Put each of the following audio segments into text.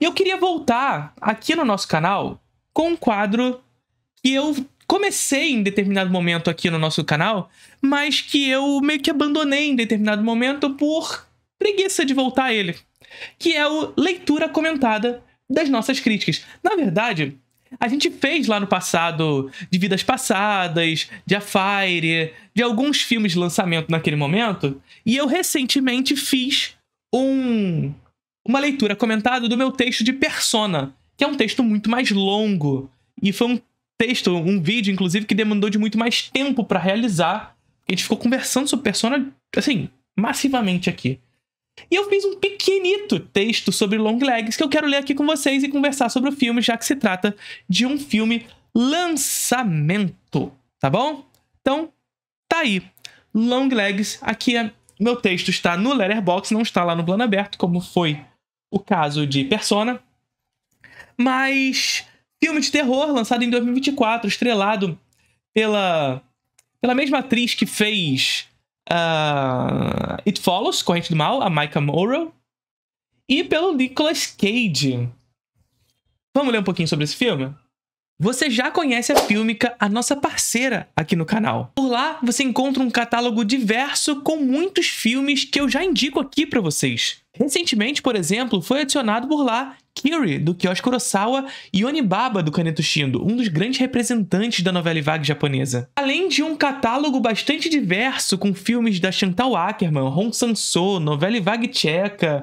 eu queria voltar aqui no nosso canal com um quadro que eu comecei em determinado momento aqui no nosso canal, mas que eu meio que abandonei em determinado momento por preguiça de voltar a ele, que é o Leitura Comentada das nossas críticas. Na verdade, a gente fez lá no passado de Vidas Passadas, de A Fire, de alguns filmes de lançamento naquele momento, e eu recentemente fiz uma leitura comentada do meu texto de Persona, que é um texto muito mais longo, e foi um vídeo, inclusive, que demandou de muito mais tempo para realizar. A gente ficou conversando sobre Persona, assim, massivamente aqui. E eu fiz um pequenito texto sobre Longlegs que eu quero ler aqui com vocês e conversar sobre o filme, já que se trata de um filme lançamento, tá bom? Então, tá aí. Longlegs, aqui meu texto está no Letterboxd, não está lá no plano aberto, como foi o caso de Persona. Mas filme de terror, lançado em 2024, estrelado pela mesma atriz que fez It Follows, Corrente do Mal, a Maika Monroe, e pelo Nicolas Cage. Vamos ler um pouquinho sobre esse filme? Você já conhece a Filmica, a nossa parceira aqui no canal. Por lá, você encontra um catálogo diverso com muitos filmes que eu já indico aqui para vocês. Recentemente, por exemplo, foi adicionado por lá Kiri, do Kiyoshi Kurosawa, e Onibaba, do Kaneto Shindo, um dos grandes representantes da novela vague japonesa. Além de um catálogo bastante diverso com filmes da Chantal Akerman, Hong Sang-soo, novela vague tcheca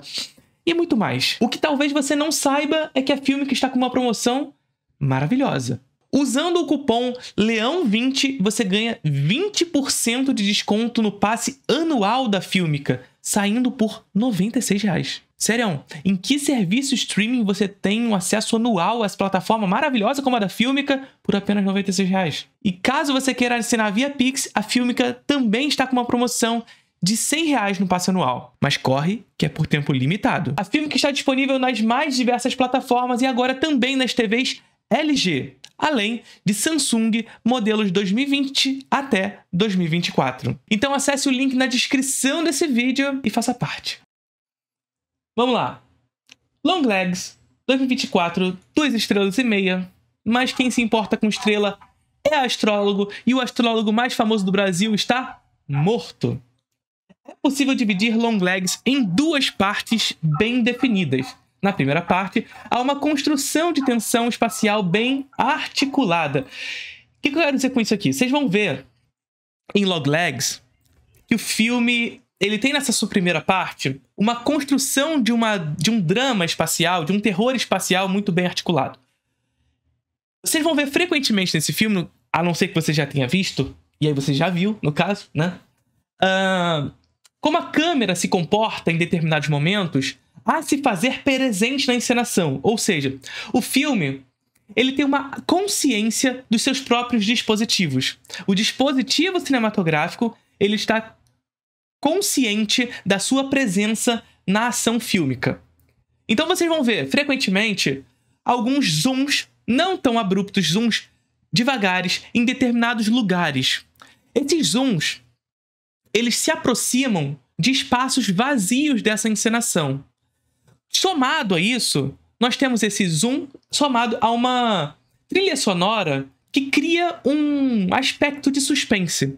e muito mais. O que talvez você não saiba é que a Filmica está com uma promoção maravilhosa. Usando o cupom LEÃO20, você ganha 20% de desconto no passe anual da Filmica, saindo por R$ 96. Sério, em que serviço streaming você tem um acesso anual a essa plataforma maravilhosa como a da Filmica por apenas R$ 96? E caso você queira assinar via Pix, a Filmica também está com uma promoção de R$ 100 no passe anual. Mas corre, que é por tempo limitado. A Filmica está disponível nas mais diversas plataformas e agora também nas TVs LG, além de Samsung, modelos 2020 até 2024. Então acesse o link na descrição desse vídeo e faça parte. Vamos lá. Longlegs, 2024, 2 estrelas e meia. Mas quem se importa com estrela é astrólogo, e o astrólogo mais famoso do Brasil está morto. É possível dividir Longlegs em duas partes bem definidas. Na primeira parte, há uma construção de tensão espacial bem articulada. O que eu quero dizer com isso aqui? Vocês vão ver em Longlegs que o filme ele tem nessa sua primeira parte uma construção de um drama espacial, de um terror espacial muito bem articulado. Vocês vão ver frequentemente nesse filme, a não ser que você já tenha visto, e aí você já viu, no caso, né? Como a câmera se comporta em determinados momentos a se fazer presente na encenação. Ou seja, o filme ele tem uma consciência dos seus próprios dispositivos. O dispositivo cinematográfico ele está consciente da sua presença na ação fílmica. Então vocês vão ver, frequentemente, alguns zooms não tão abruptos, zooms devagares em determinados lugares. Esses zooms, eles se aproximam de espaços vazios dessa encenação. Somado a isso, nós temos esse zoom somado a uma trilha sonora que cria um aspecto de suspense.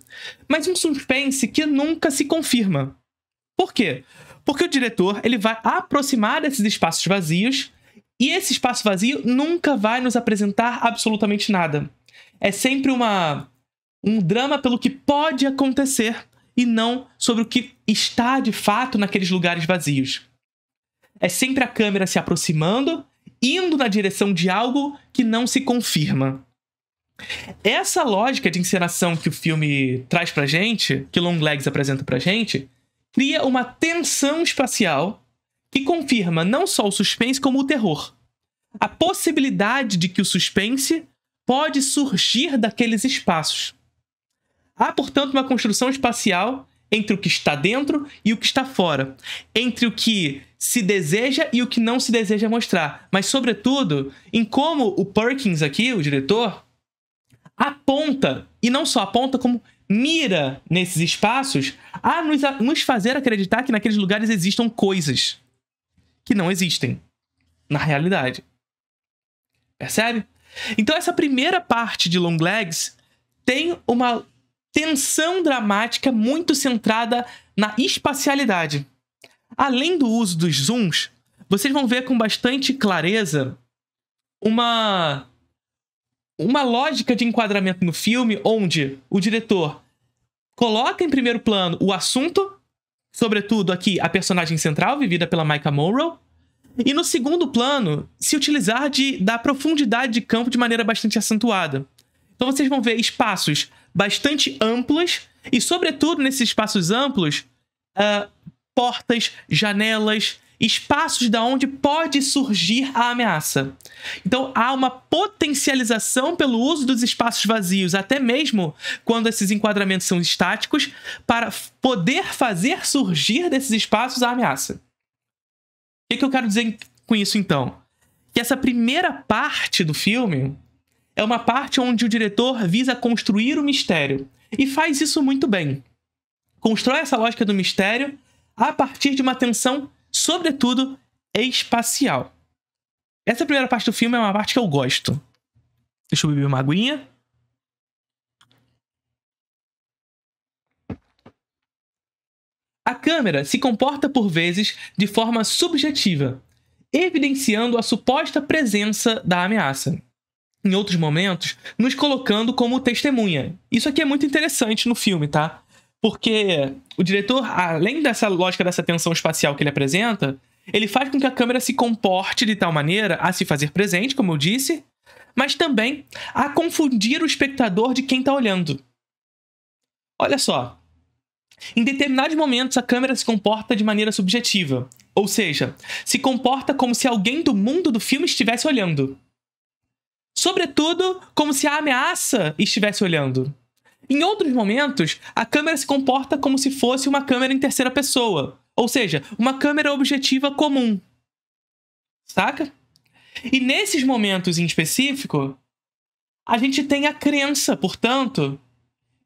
Mas um suspense que nunca se confirma. Por quê? Porque o diretor ele vai aproximar desses espaços vazios e esse espaço vazio nunca vai nos apresentar absolutamente nada. É sempre um drama pelo que pode acontecer e não sobre o que está de fato naqueles lugares vazios. É sempre a câmera se aproximando, indo na direção de algo que não se confirma. Essa lógica de encenação que o filme traz pra gente, que Longlegs apresenta pra gente, cria uma tensão espacial que confirma não só o suspense como o terror. A possibilidade de que o suspense pode surgir daqueles espaços. Há, portanto, uma construção espacial entre o que está dentro e o que está fora. Entre o que se deseja e o que não se deseja mostrar. Mas, sobretudo, em como o Perkins aqui, o diretor, aponta, e não só aponta, como mira nesses espaços a nos fazer acreditar que naqueles lugares existam coisas que não existem. na realidade. Percebe? Então essa primeira parte de Longlegs tem uma tensão dramática muito centrada na espacialidade. Além do uso dos zooms, vocês vão ver com bastante clareza uma lógica de enquadramento no filme onde o diretor coloca em primeiro plano o assunto, sobretudo aqui a personagem central, vivida pela Maika Monroe, e no segundo plano, se utilizar da profundidade de campo de maneira bastante acentuada. Então vocês vão ver espaços bastante amplos e, sobretudo, nesses espaços amplos, portas, janelas, espaços da onde pode surgir a ameaça. Então há uma potencialização pelo uso dos espaços vazios, até mesmo quando esses enquadramentos são estáticos, para poder fazer surgir desses espaços a ameaça. O que eu quero dizer com isso, então? Que essa primeira parte do filme é uma parte onde o diretor visa construir o mistério. E faz isso muito bem. Constrói essa lógica do mistério a partir de uma tensão, sobretudo, espacial. Essa primeira parte do filme é uma parte que eu gosto. Deixa eu beber uma aguinha. A câmera se comporta por vezes de forma subjetiva, evidenciando a suposta presença da ameaça. Em outros momentos, nos colocando como testemunha. Isso aqui é muito interessante no filme, tá? Porque o diretor, além dessa lógica dessa tensão espacial que ele apresenta, ele faz com que a câmera se comporte de tal maneira a se fazer presente, como eu disse, mas também a confundir o espectador de quem está olhando. Olha só. Em determinados momentos, a câmera se comporta de maneira subjetiva. Ou seja, se comporta como se alguém do mundo do filme estivesse olhando. Sobretudo, como se a ameaça estivesse olhando. Em outros momentos, a câmera se comporta como se fosse uma câmera em terceira pessoa. Ou seja, uma câmera objetiva comum. Saca? E nesses momentos em específico, a gente tem a crença, portanto,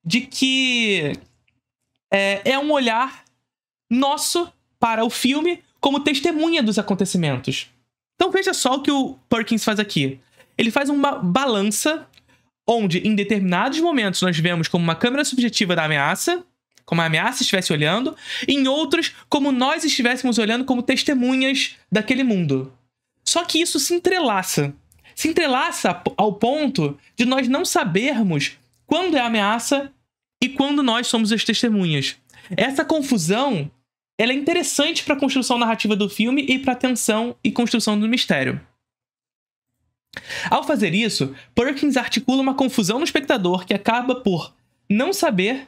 de que é um olhar nosso para o filme como testemunha dos acontecimentos. Então veja só o que o Perkins faz aqui. Ele faz uma balança onde, em determinados momentos, nós vemos como uma câmera subjetiva da ameaça, como a ameaça estivesse olhando, e em outros, como nós estivéssemos olhando como testemunhas daquele mundo. Só que isso se entrelaça. Se entrelaça ao ponto de nós não sabermos quando é a ameaça e quando nós somos as testemunhas. Essa confusão, ela é interessante para a construção narrativa do filme e para a tensão e construção do mistério. Ao fazer isso, Perkins articula uma confusão no espectador que acaba por não saber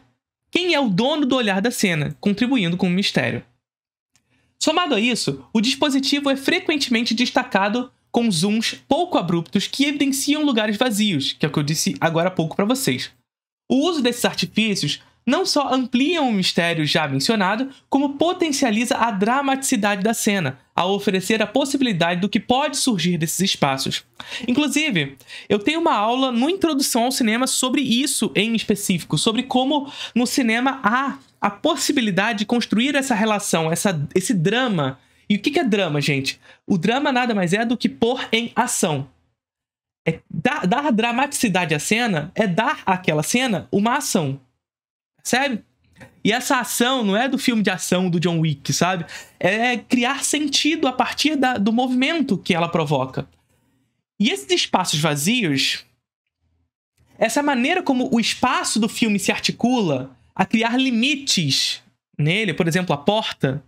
quem é o dono do olhar da cena, contribuindo com o mistério. Somado a isso, o dispositivo é frequentemente destacado com zooms pouco abruptos que evidenciam lugares vazios, que é o que eu disse agora há pouco para vocês. O uso desses artifícios não só amplia o mistério já mencionado, como potencializa a dramaticidade da cena, ao oferecer a possibilidade do que pode surgir desses espaços. Inclusive, eu tenho uma aula no Introdução ao Cinema sobre isso em específico, sobre como no cinema há a possibilidade de construir essa relação, esse drama. E o que é drama, gente? O drama nada mais é do que pôr em ação. Dar dramaticidade à cena é dar àquela cena uma ação. Percebe? E essa ação não é do filme de ação do John Wick, sabe? É criar sentido a partir do movimento que ela provoca. E esses espaços vazios, essa maneira como o espaço do filme se articula a criar limites nele, por exemplo, a porta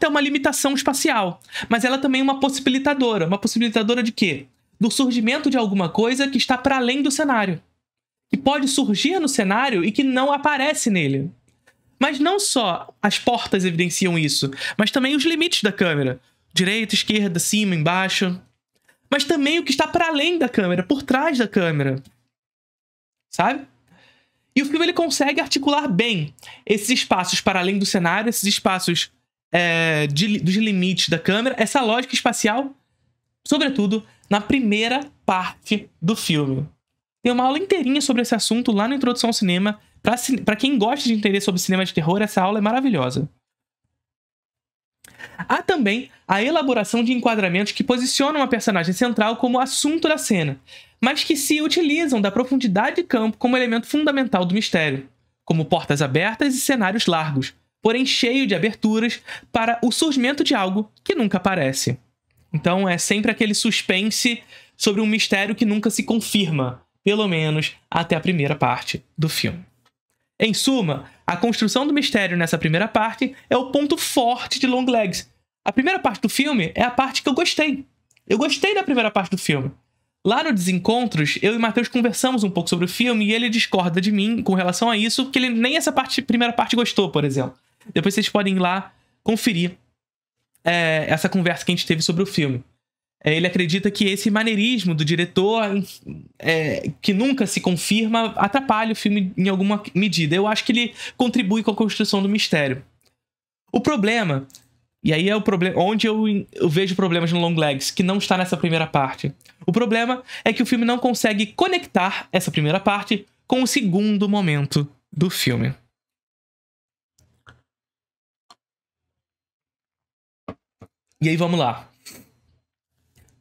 é uma limitação espacial, mas ela também é uma possibilitadora. Uma possibilitadora de quê? Do surgimento de alguma coisa que está para além do cenário. Que pode surgir no cenário e que não aparece nele. Mas não só as portas evidenciam isso, mas também os limites da câmera. Direita, esquerda, cima, embaixo. Mas também o que está para além da câmera, por trás da câmera. Sabe? E o filme ele consegue articular bem esses espaços para além do cenário, esses espaços dos limites da câmera, essa lógica espacial, sobretudo na primeira parte do filme. Tem uma aula inteirinha sobre esse assunto lá no Introdução ao Cinema. Para quem gosta de entender sobre cinema de terror, essa aula é maravilhosa. Há também a elaboração de enquadramentos que posicionam a personagem central como assunto da cena, mas que se utilizam da profundidade de campo como elemento fundamental do mistério, como portas abertas e cenários largos, porém cheio de aberturas para o surgimento de algo que nunca aparece. Então é sempre aquele suspense sobre um mistério que nunca se confirma, pelo menos até a primeira parte do filme. Em suma, a construção do mistério nessa primeira parte é o ponto forte de Longlegs. A primeira parte do filme é a parte que eu gostei. Eu gostei da primeira parte do filme. Lá no Desencontros, eu e o Matheus conversamos um pouco sobre o filme e ele discorda de mim com relação a isso, porque ele nem essa primeira parte gostou, por exemplo. Depois vocês podem ir lá conferir essa conversa que a gente teve sobre o filme. Ele acredita que esse maneirismo do diretor, que nunca se confirma, atrapalha o filme em alguma medida. Eu acho que ele contribui com a construção do mistério. O problema, e aí é o problema onde eu vejo problemas no Longlegs, que não está nessa primeira parte. O problema é que o filme não consegue conectar essa primeira parte com o segundo momento do filme. E aí vamos lá.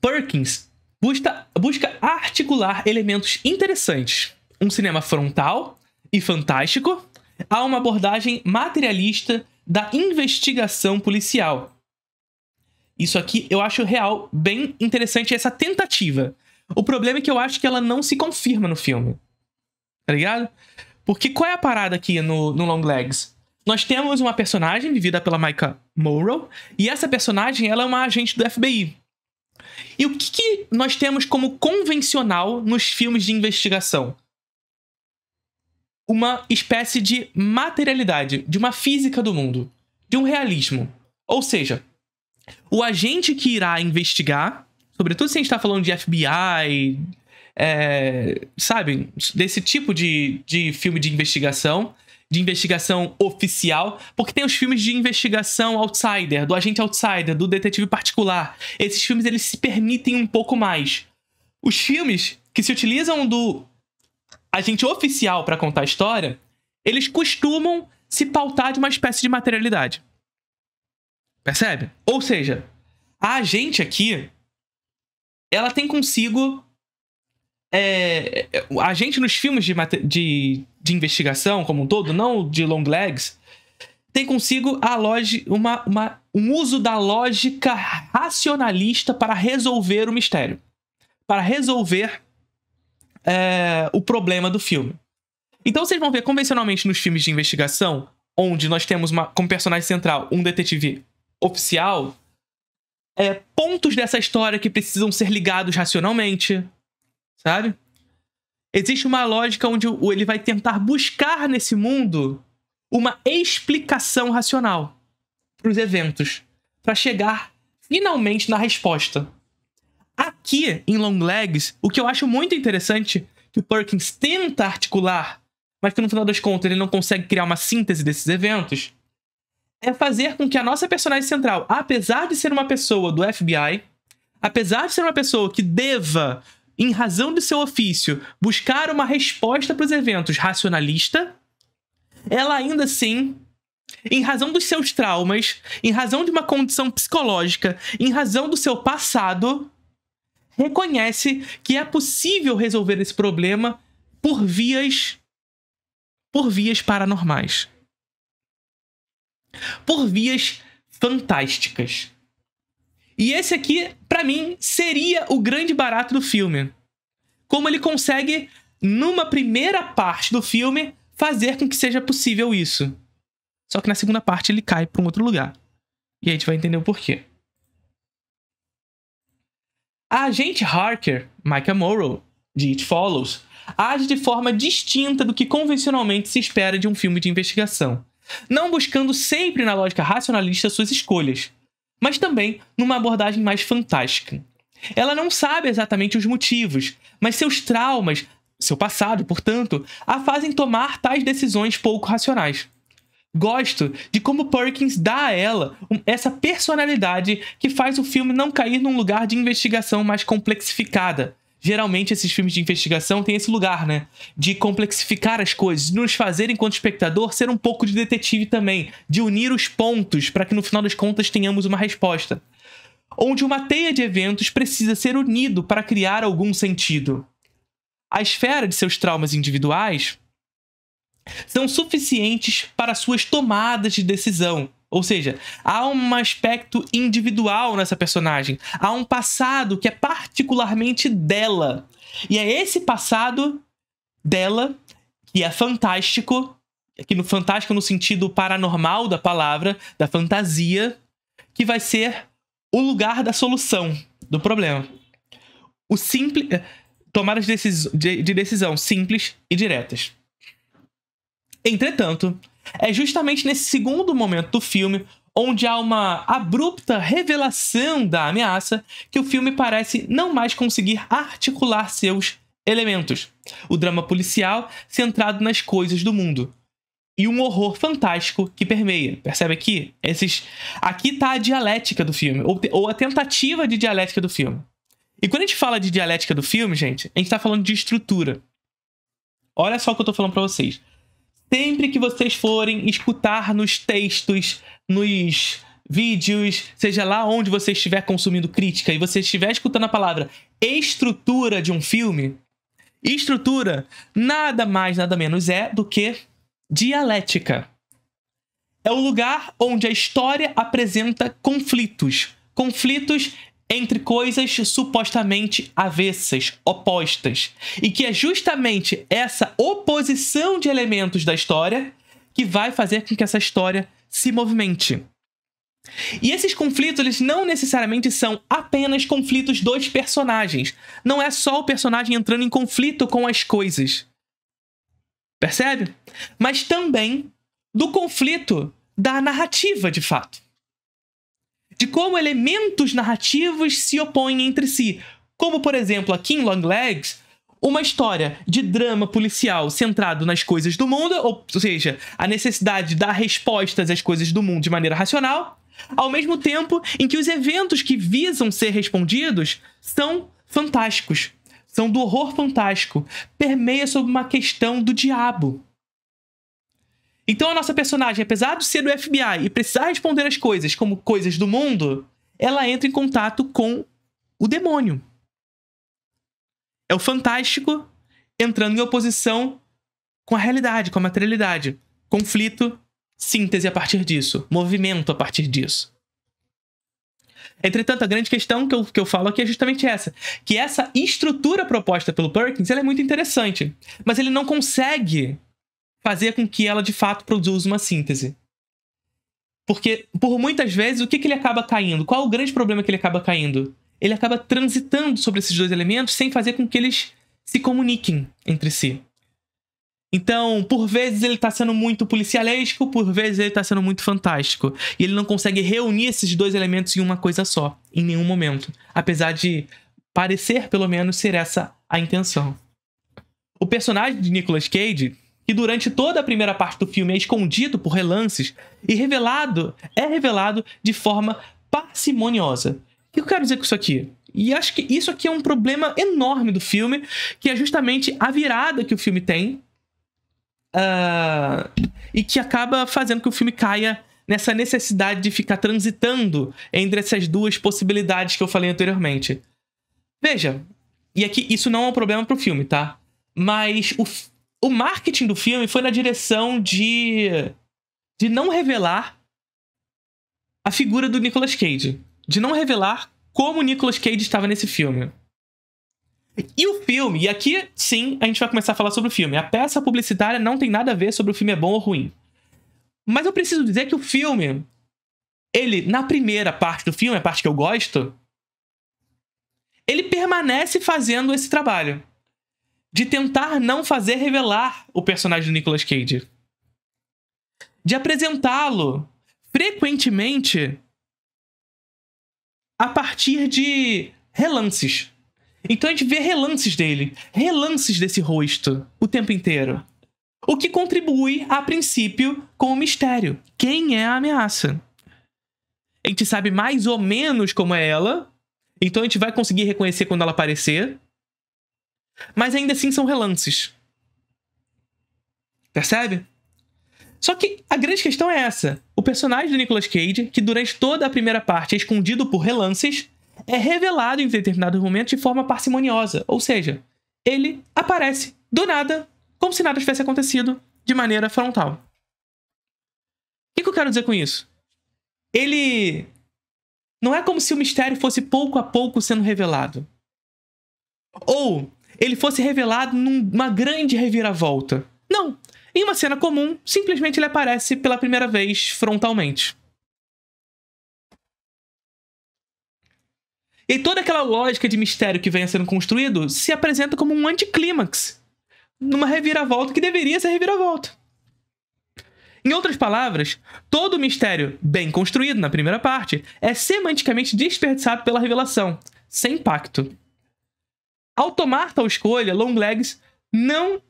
Perkins busca articular elementos interessantes. Um cinema frontal e fantástico a uma abordagem materialista da investigação policial. Isso aqui eu acho real, bem interessante essa tentativa. O problema é que eu acho que ela não se confirma no filme. Tá ligado? Porque qual é a parada aqui no Longlegs? Nós temos uma personagem vivida pela Maika Monroe, e essa personagem ela é uma agente do FBI. E o que nós temos como convencional nos filmes de investigação? Uma espécie de materialidade, de uma física do mundo, de um realismo. Ou seja, o agente que irá investigar, sobretudo se a gente está falando de FBI, sabe, desse tipo de filme de investigação oficial, porque tem os filmes de investigação outsider, do agente outsider, do detetive particular. Esses filmes, eles se permitem um pouco mais. Os filmes que se utilizam do agente oficial para contar a história, eles costumam se pautar de uma espécie de materialidade. Percebe? Ou seja, a agente aqui, ela tem consigo... a gente nos filmes de investigação como um todo, não de Longlegs, tem consigo um uso da lógica racionalista para resolver o mistério, para resolver o problema do filme. Então vocês vão ver convencionalmente nos filmes de investigação, onde nós temos como personagem central um detetive oficial, pontos dessa história que precisam ser ligados racionalmente, sabe? Existe uma lógica onde ele vai tentar buscar nesse mundo uma explicação racional para os eventos, para chegar finalmente na resposta. Aqui, em Longlegs, o que eu acho muito interessante, que o Perkins tenta articular, mas que no final das contas ele não consegue criar uma síntese desses eventos, é fazer com que a nossa personagem central, apesar de ser uma pessoa do FBI, apesar de ser uma pessoa que deva, em razão do seu ofício, buscar uma resposta para os eventos racionalista, ela ainda assim, em razão dos seus traumas, em razão de uma condição psicológica, em razão do seu passado, reconhece que é possível resolver esse problema por vias paranormais. Por vias fantásticas. E esse aqui, pra mim, seria o grande barato do filme. Como ele consegue, numa primeira parte do filme, fazer com que seja possível isso. Só que na segunda parte ele cai pra um outro lugar. E a gente vai entender o porquê. A agente Harker, Maika Monroe, de It Follows, age de forma distinta do que convencionalmente se espera de um filme de investigação. Não buscando sempre na lógica racionalista suas escolhas, mas também numa abordagem mais fantástica. Ela não sabe exatamente os motivos, mas seus traumas, seu passado, portanto, a fazem tomar tais decisões pouco racionais. Gosto de como Perkins dá a ela essa personalidade que faz o filme não cair num lugar de investigação mais complexificada, Geralmente, esses filmes de investigação têm esse lugar, né? De complexificar as coisas, de nos fazer, enquanto espectador, ser um pouco de detetive também. De unir os pontos para que, no final das contas, tenhamos uma resposta. Onde uma teia de eventos precisa ser unido para criar algum sentido. A esfera de seus traumas individuais são suficientes para suas tomadas de decisão. Ou seja, há um aspecto individual nessa personagem. Há um passado que é particularmente dela. E é esse passado dela que é fantástico, aqui no fantástico no sentido paranormal da palavra, da fantasia, que vai ser o lugar da solução do problema. O simples... Tomadas de decisão simples e diretas. Entretanto, é justamente nesse segundo momento do filme, onde há uma abrupta revelação da ameaça, que o filme parece não mais conseguir articular seus elementos. O drama policial centrado nas coisas do mundo. E um horror fantástico que permeia. Percebe aqui? Aqui está a dialética do filme, ou a tentativa de dialética do filme. E quando a gente fala de dialética do filme, gente, a gente tá falando de estrutura. Olha só o que eu tô falando pra vocês. Sempre que vocês forem escutar nos textos, nos vídeos, seja lá onde você estiver consumindo crítica, e você estiver escutando a palavra estrutura de um filme, estrutura nada mais, nada menos é do que dialética. É o lugar onde a história apresenta conflitos. Conflitos entre coisas supostamente avessas, opostas. E que é justamente essa oposição de elementos da história que vai fazer com que essa história se movimente. E esses conflitos, eles não necessariamente são apenas conflitos dos personagens. Não é só o personagem entrando em conflito com as coisas. Percebe? Mas também do conflito da narrativa, de fato. De como elementos narrativos se opõem entre si. Como, por exemplo, aqui em Longlegs, uma história de drama policial centrado nas coisas do mundo, ou seja, a necessidade de dar respostas às coisas do mundo de maneira racional, ao mesmo tempo em que os eventos que visam ser respondidos são fantásticos, são do horror fantástico, permeia sobre uma questão do diabo. Então a nossa personagem, apesar de ser do FBI e precisar responder as coisas como coisas do mundo, ela entra em contato com o demônio. É o fantástico entrando em oposição com a realidade, com a materialidade. Conflito, síntese a partir disso, movimento a partir disso. Entretanto, a grande questão que eu falo aqui é justamente essa. Que essa estrutura proposta pelo Perkins ela é muito interessante, mas ele não consegue fazer com que ela, de fato, produza uma síntese. Porque, por muitas vezes, o que ele acaba caindo? Qual o grande problema que ele acaba caindo? Ele acaba transitando sobre esses dois elementos sem fazer com que eles se comuniquem entre si. Então, por vezes ele está sendo muito policialesco, por vezes ele está sendo muito fantástico. E ele não consegue reunir esses dois elementos em uma coisa só, em nenhum momento. Apesar de parecer, pelo menos, ser essa a intenção. O personagem de Nicolas Cage, que durante toda a primeira parte do filme é escondido por relances e é revelado de forma parcimoniosa. O que eu quero dizer com isso aqui? E acho que isso aqui é um problema enorme do filme, que é justamente a virada que o filme tem, e que acaba fazendo que o filme caia nessa necessidade de ficar transitando entre essas duas possibilidades que eu falei anteriormente. Veja, e aqui isso não é um problema pro filme, tá? Mas o marketing do filme foi na direção de não revelar a figura do Nicolas Cage. De não revelar como o Nicolas Cage estava nesse filme. E o filme, e aqui sim a gente vai começar a falar sobre o filme. A peça publicitária não tem nada a ver sobre o filme é bom ou ruim. Mas eu preciso dizer que o filme, ele, na primeira parte do filme, a parte que eu gosto, ele permanece fazendo esse trabalho. De tentar não fazer revelar o personagem do Nicolas Cage. De apresentá-lo frequentemente a partir de relances. Então a gente vê relances dele, relances desse rosto o tempo inteiro. O que contribui, a princípio, com o mistério. Quem é a ameaça? A gente sabe mais ou menos como é ela, então a gente vai conseguir reconhecer quando ela aparecer. Mas ainda assim são relances. Percebe? Só que a grande questão é essa. O personagem do Nicolas Cage, que durante toda a primeira parte é escondido por relances, é revelado em determinados momentos de forma parcimoniosa. Ou seja, ele aparece do nada, como se nada tivesse acontecido, de maneira frontal. O que eu quero dizer com isso? Ele... Não é como se o mistério fosse pouco a pouco sendo revelado. Ou ele fosse revelado numa grande reviravolta. Não. Em uma cena comum, simplesmente ele aparece pela primeira vez frontalmente. E toda aquela lógica de mistério que vem sendo construído se apresenta como um anticlímax, numa reviravolta que deveria ser reviravolta. Em outras palavras, todo o mistério bem construído na primeira parte é semanticamente desperdiçado pela revelação, sem impacto. Ao tomar tal escolha, Longlegs não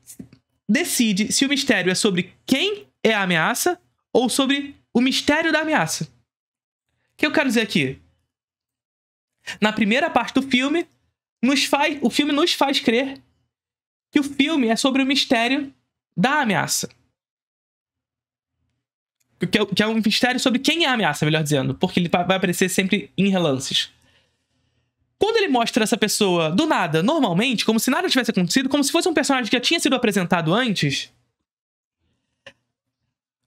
decide se o mistério é sobre quem é a ameaça ou sobre o mistério da ameaça. O que eu quero dizer aqui? Na primeira parte do filme, o filme nos faz crer que o filme é sobre o mistério da ameaça. Que é um mistério sobre quem é a ameaça, melhor dizendo, porque ele vai aparecer sempre em relances. Quando ele mostra essa pessoa do nada, normalmente, como se nada tivesse acontecido, como se fosse um personagem que já tinha sido apresentado antes,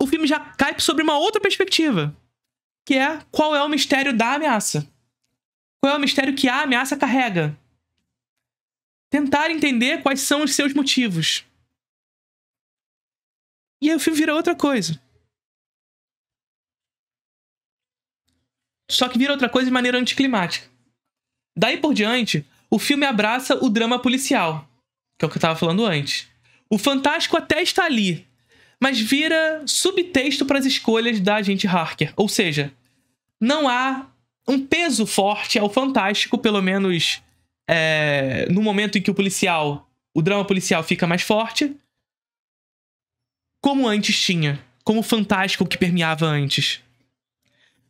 o filme já cai sobre uma outra perspectiva, que é qual é o mistério da ameaça. Qual é o mistério que a ameaça carrega. Tentar entender quais são os seus motivos. E aí o filme vira outra coisa. Só que vira outra coisa de maneira anticlimática. Daí por diante, o filme abraça o drama policial, que é o que eu estava falando antes. O fantástico até está ali, mas vira subtexto para as escolhas da agente Harker. Ou seja, não há um peso forte ao fantástico, pelo menos no momento em que o drama policial fica mais forte, como antes tinha, como o fantástico que permeava antes.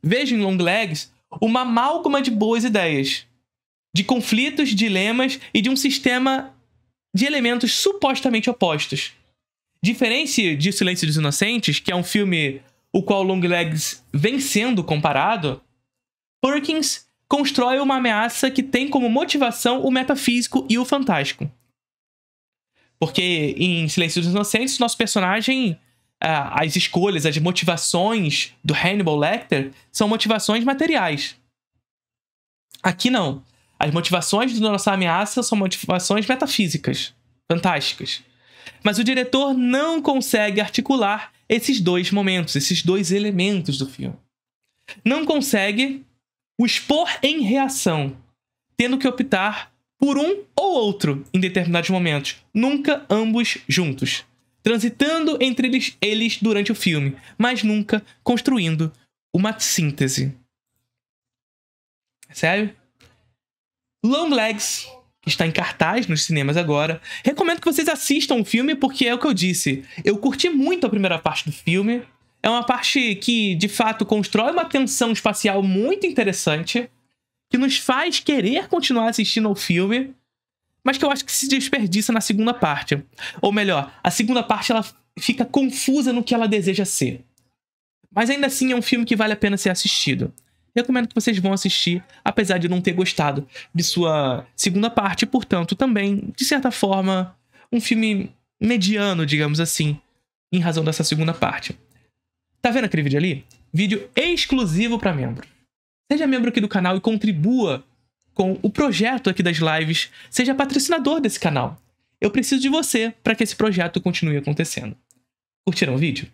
Vejo em Longlegs uma amálgama de boas ideias, de conflitos, dilemas e de um sistema de elementos supostamente opostos. Diferente de Silêncio dos Inocentes, que é um filme o qual Longlegs vem sendo comparado, Perkins constrói uma ameaça que tem como motivação o metafísico e o fantástico. Porque em Silêncio dos Inocentes, nosso personagem, as escolhas, as motivações do Hannibal Lecter são motivações materiais. Aqui não. As motivações da nossa ameaça são motivações metafísicas, fantásticas. Mas o diretor não consegue articular esses dois momentos, esses dois elementos do filme. Não consegue os pôr em reação, tendo que optar por um ou outro em determinados momentos, nunca ambos juntos, transitando entre eles durante o filme, mas nunca construindo uma síntese. Sério? Longlegs, que está em cartaz nos cinemas agora. Recomendo que vocês assistam o filme, porque é o que eu disse. Eu curti muito a primeira parte do filme. É uma parte que, de fato, constrói uma tensão espacial muito interessante, que nos faz querer continuar assistindo ao filme, mas que eu acho que se desperdiça na segunda parte. Ou melhor, a segunda parte ela fica confusa no que ela deseja ser. Mas ainda assim é um filme que vale a pena ser assistido. Recomendo que vocês vão assistir, apesar de não ter gostado de sua segunda parte, portanto, também, de certa forma, um filme mediano, digamos assim, em razão dessa segunda parte. Tá vendo aquele vídeo ali? Vídeo exclusivo para membros. Seja membro aqui do canal e contribua com o projeto aqui das lives, seja patrocinador desse canal. Eu preciso de você para que esse projeto continue acontecendo. Curtiram o vídeo?